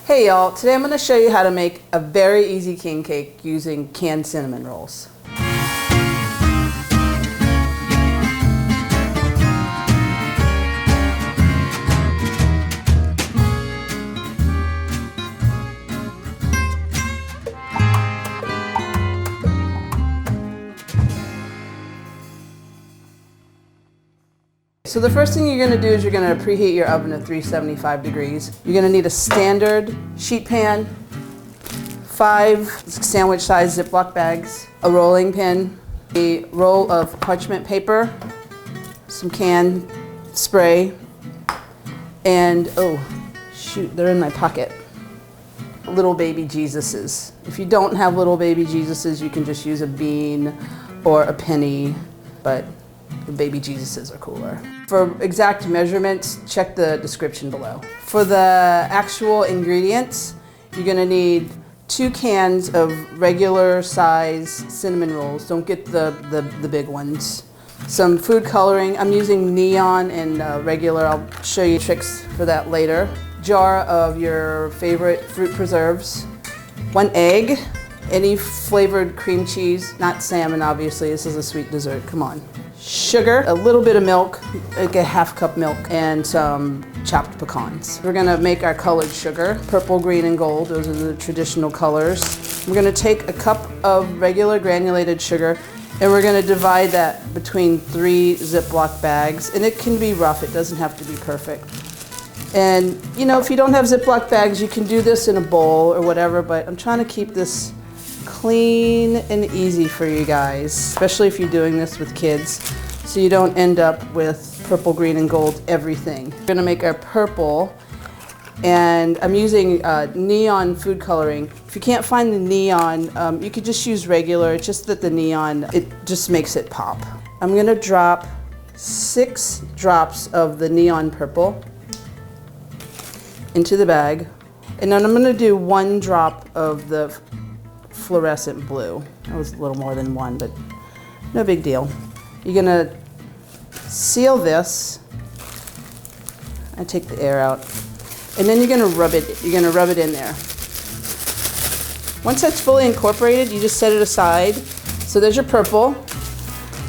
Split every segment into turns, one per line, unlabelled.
Hey y'all, today I'm going to show you how to make a very easy king cake using canned cinnamon rolls. So the first thing you're going to do is you're going to preheat your oven to 375 degrees. You're going to need a standard sheet pan, 5 sandwich-sized Ziploc bags, a rolling pin, a roll of parchment paper, some canned spray, and oh shoot, they're in my pocket. Little baby Jesuses. If you don't have little baby Jesuses, you can just use a bean or a penny, but the baby Jesuses are cooler. For exact measurements, check the description below. For the actual ingredients, you're gonna need 2 cans of regular size cinnamon rolls. Don't get the big ones. Some food coloring. I'm using neon and regular. I'll show you tricks for that later. Jar of your favorite fruit preserves. 1 egg. Any flavored cream cheese, not salmon obviously, this is a sweet dessert, come on. Sugar, a little bit of milk, like a ½ cup milk, and some chopped pecans. We're gonna make our colored sugar, purple, green, and gold, those are the traditional colors. We're gonna take a cup of regular granulated sugar and we're gonna divide that between 3 Ziploc bags, and it can be rough, it doesn't have to be perfect. And you know, if you don't have Ziploc bags, you can do this in a bowl or whatever, but I'm trying to keep this clean and easy for you guys, especially if you're doing this with kids, so you don't end up with purple, green, and gold everything. We're gonna make our purple, and I'm using neon food coloring. If you can't find the neon, you could just use regular, it's just that the neon, it just makes it pop. I'm gonna drop 6 drops of the neon purple into the bag, and then I'm gonna do 1 drop of the fluorescent blue. That was a little more than 1, but no big deal. You're gonna seal this. I take the air out, and then you're gonna rub it. You're gonna rub it in there. Once that's fully incorporated, you just set it aside. So there's your purple.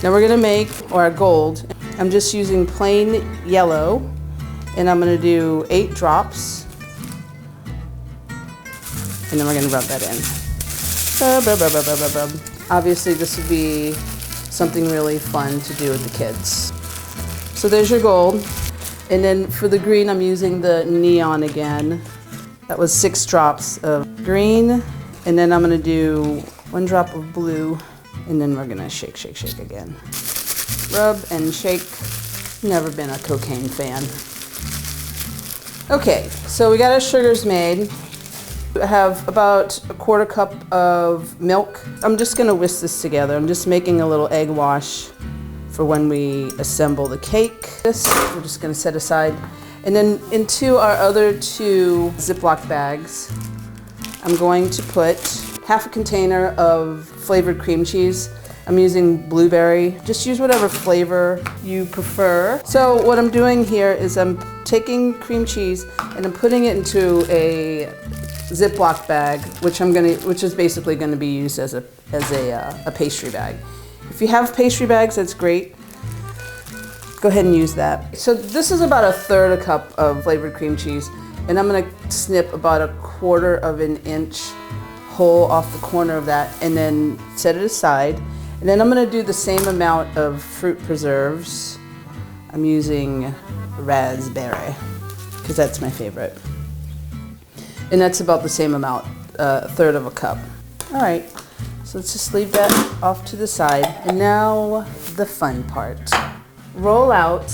Now we're gonna make our gold. I'm just using plain yellow, and I'm gonna do 8 drops, and then we're gonna rub that in. Rub, rub, rub, rub, rub, rub. Obviously this would be something really fun to do with the kids. So there's your gold. And then for the green, I'm using the neon again. That was 6 drops of green. And then I'm gonna do 1 drop of blue. And then we're gonna shake, shake, shake again. Rub and shake. Never been a cocaine fan. Okay, so we got our sugars made. I have about a 1/4 cup of milk. I'm just gonna whisk this together. I'm just making a little egg wash for when we assemble the cake. This we're just gonna set aside. And then into our other 2 Ziploc bags, I'm going to put ½ a container of flavored cream cheese. I'm using blueberry. Just use whatever flavor you prefer. So what I'm doing here is I'm taking cream cheese and I'm putting it into a Ziploc bag, which is basically going to be used as a pastry bag. If you have pastry bags, that's great. Go ahead and use that. So this is about 1/3 cup of flavored cream cheese, and I'm going to snip about 1/4 inch hole off the corner of that, and then set it aside. And then I'm going to do the same amount of fruit preserves. I'm using raspberry because that's my favorite. And that's about the same amount, 1/3 cup. All right, so let's just leave that off to the side. And now the fun part. Roll out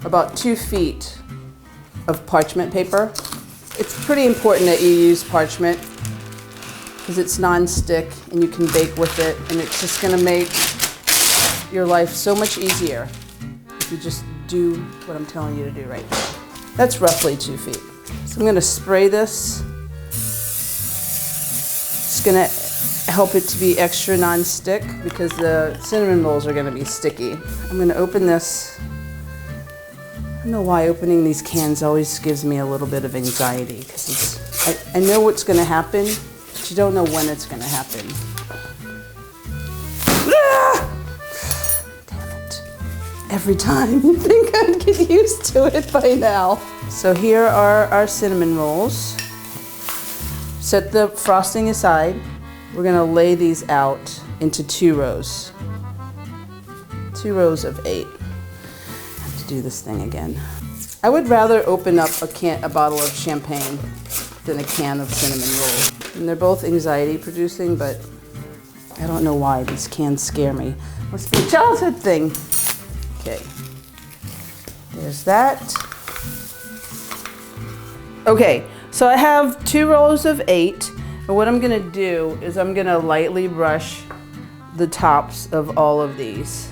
about 2 feet of parchment paper. It's pretty important that you use parchment because it's non-stick and you can bake with it, and it's just gonna make your life so much easier if you just do what I'm telling you to do right now. That's roughly 2 feet. So I'm gonna spray this. It's gonna help it to be extra non-stick because the cinnamon rolls are gonna be sticky. I'm gonna open this. don't know why opening these cans always gives me a little bit of anxiety, because I know what's going to happen, but you don't know when it's going to happen. Ah! Damn it. Every time. You think I'd get used to it by now. So here are our cinnamon rolls. Set the frosting aside. We're going to lay these out into 2 rows. 2 rows of 8. I have to do this thing again. I would rather open up a bottle of champagne than a can of cinnamon rolls. And they're both anxiety producing, but I don't know why these cans scare me. Must be a childhood thing. Okay, there's that. Okay, so I have 2 rows of 8. And what I'm gonna do is I'm gonna lightly brush the tops of all of these.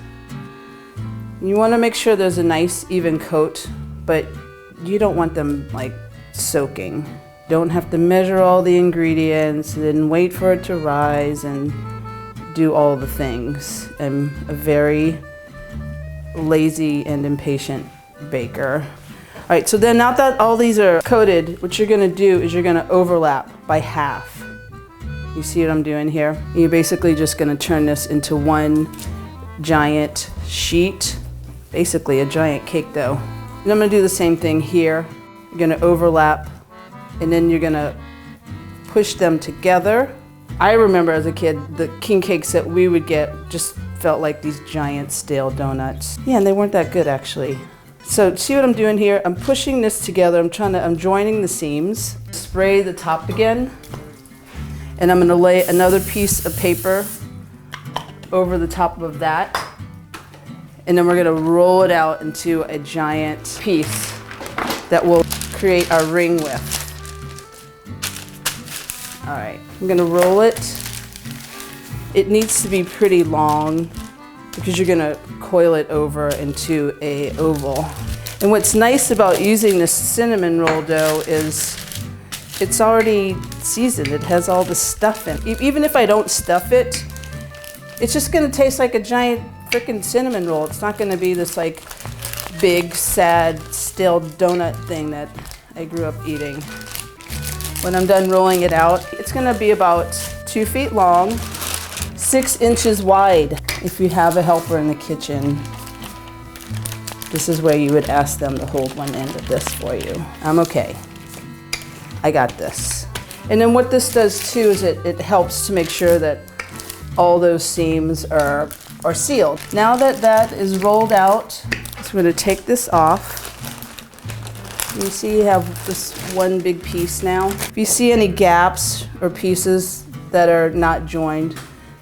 You wanna make sure there's a nice even coat, but you don't want them like soaking. Don't have to measure all the ingredients and then wait for it to rise and do all the things. I'm a very lazy and impatient baker. All right, so then now that all these are coated, what you're gonna do is you're gonna overlap by half. You see what I'm doing here? You're basically just gonna turn this into one giant sheet, basically a giant cake dough. And I'm gonna do the same thing here. You're gonna overlap, and then you're gonna push them together. I remember as a kid, the king cakes that we would get just felt like these giant stale donuts. Yeah, and they weren't that good actually. So see what I'm doing here? I'm pushing this together. I'm joining the seams. Spray the top again. And I'm gonna lay another piece of paper over the top of that. And then we're gonna roll it out into a giant piece that we'll create our ring with. All right, I'm gonna roll it. It needs to be pretty long because you're gonna coil it over into a oval. And what's nice about using this cinnamon roll dough is it's already seasoned. It has all the stuff in it. Even if I don't stuff it, it's just gonna taste like a giant frickin' cinnamon roll. It's not gonna be this like big, sad, stale donut thing that I grew up eating. When I'm done rolling it out, it's gonna be about 2 feet long, 6 inches wide. If you have a helper in the kitchen, this is where you would ask them to hold one end of this for you. I'm okay. I got this. And then what this does too is it helps to make sure that all those seams are sealed. Now that that is rolled out, I'm going to take this off. You see you have this one big piece now. If you see any gaps or pieces that are not joined,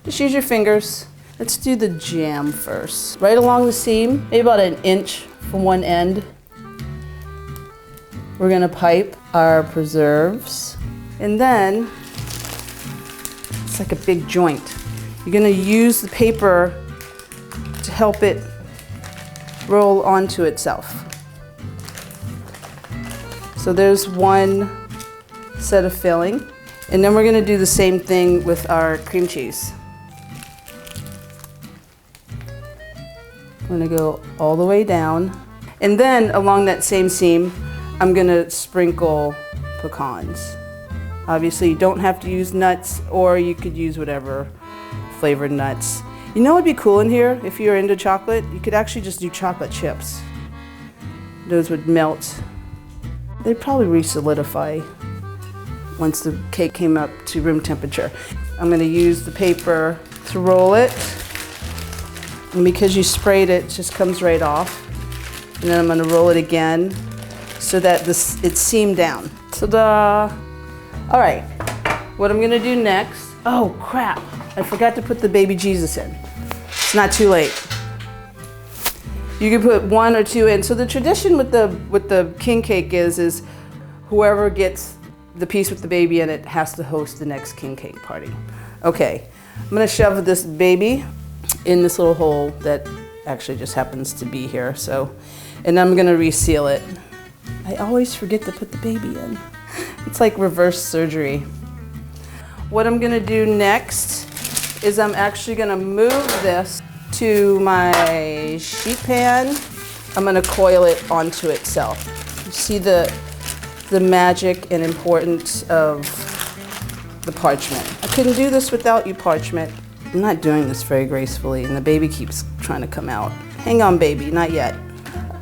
just use your fingers. Let's do the jam first. Right along the seam, maybe about 1 inch from one end. We're gonna pipe our preserves. And then, it's like a big joint. You're gonna use the paper to help it roll onto itself. So there's one set of filling. And then we're gonna do the same thing with our cream cheese. I'm gonna go all the way down. And then along that same seam, I'm gonna sprinkle pecans. Obviously you don't have to use nuts, or you could use whatever flavored nuts. You know what'd be cool in here, if you're into chocolate? You could actually just do chocolate chips. Those would melt. They'd probably re-solidify once the cake came up to room temperature. I'm gonna use the paper to roll it. And because you sprayed it, it just comes right off. And then I'm gonna roll it again so that it's seamed down. Ta-da! All right, what I'm gonna do next, oh crap, I forgot to put the baby Jesus in. It's not too late. You can put 1 or 2 in. So the tradition with the king cake is whoever gets the piece with the baby in it has to host the next king cake party. Okay, I'm gonna shove this baby in this little hole that actually just happens to be here. So, and I'm gonna reseal it. I always forget to put the baby in. It's like reverse surgery. What I'm gonna do next is I'm actually gonna move this to my sheet pan. I'm gonna coil it onto itself. You see the magic and importance of the parchment. I couldn't do this without you, Parchment. I'm not doing this very gracefully, and the baby keeps trying to come out. Hang on, baby, not yet.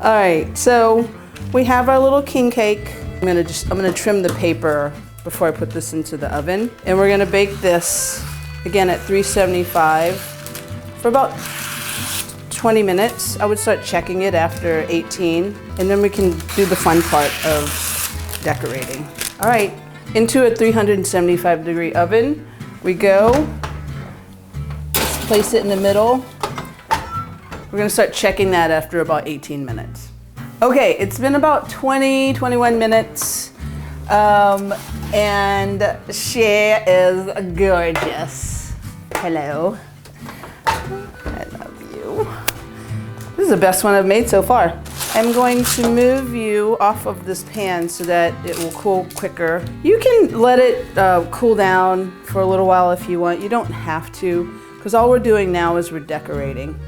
All right, so we have our little king cake. I'm gonna trim the paper before I put this into the oven, and we're gonna bake this again at 375 for about 20 minutes. I would start checking it after 18, and then we can do the fun part of decorating. All right, into a 375-degree oven we go. Let's place it in the middle. We're gonna start checking that after about 18 minutes. Okay, it's been about 21 minutes, and she is gorgeous. Hello. I love you. This is the best one I've made so far. I'm going to move you off of this pan so that it will cool quicker. You can let it cool down for a little while if you want. You don't have to, because all we're doing now is we're decorating.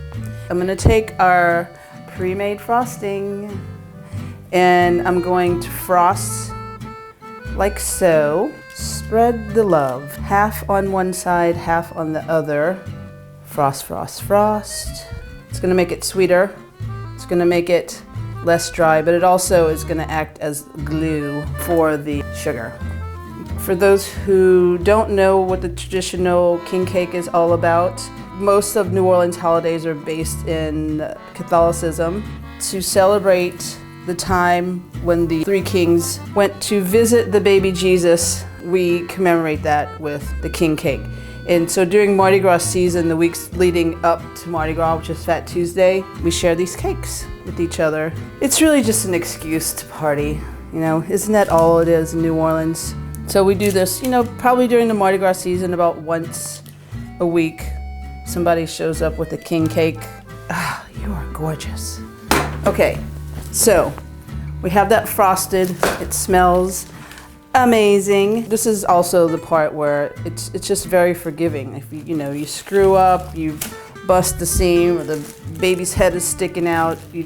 I'm gonna take our pre-made frosting and I'm going to frost like so. Spread the love. Half on one side, half on the other. Frost, frost, frost. It's gonna make it sweeter. It's gonna make it less dry, but it also is gonna act as glue for the sugar. For those who don't know what the traditional king cake is all about, most of New Orleans holidays are based in Catholicism. To celebrate the time when the three kings went to visit the baby Jesus, we commemorate that with the king cake. And so during Mardi Gras season, the weeks leading up to Mardi Gras, which is Fat Tuesday, we share these cakes with each other. It's really just an excuse to party, you know, isn't that all it is in New Orleans? So we do this, you know, probably during the Mardi Gras season, about once a week, somebody shows up with a king cake. Ah, you are gorgeous. Okay, so we have that frosted, it smells amazing. This is also the part where it's just very forgiving. If you screw up, you bust the seam, or the baby's head is sticking out, you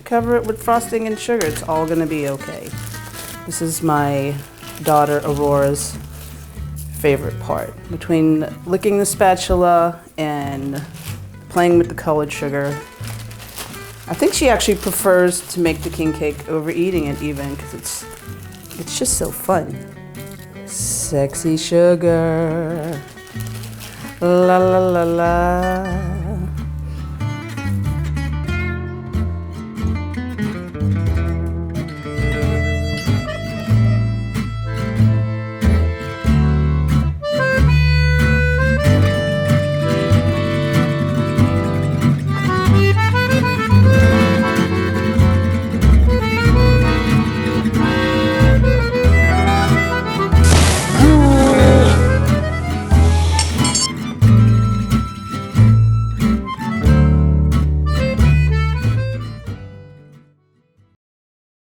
cover it with frosting and sugar. It's all gonna be okay. This is my daughter Aurora's favorite part. Between licking the spatula and playing with the colored sugar, I think she actually prefers to make the king cake over eating it even, because it's just so fun. Sexy sugar, la la la la.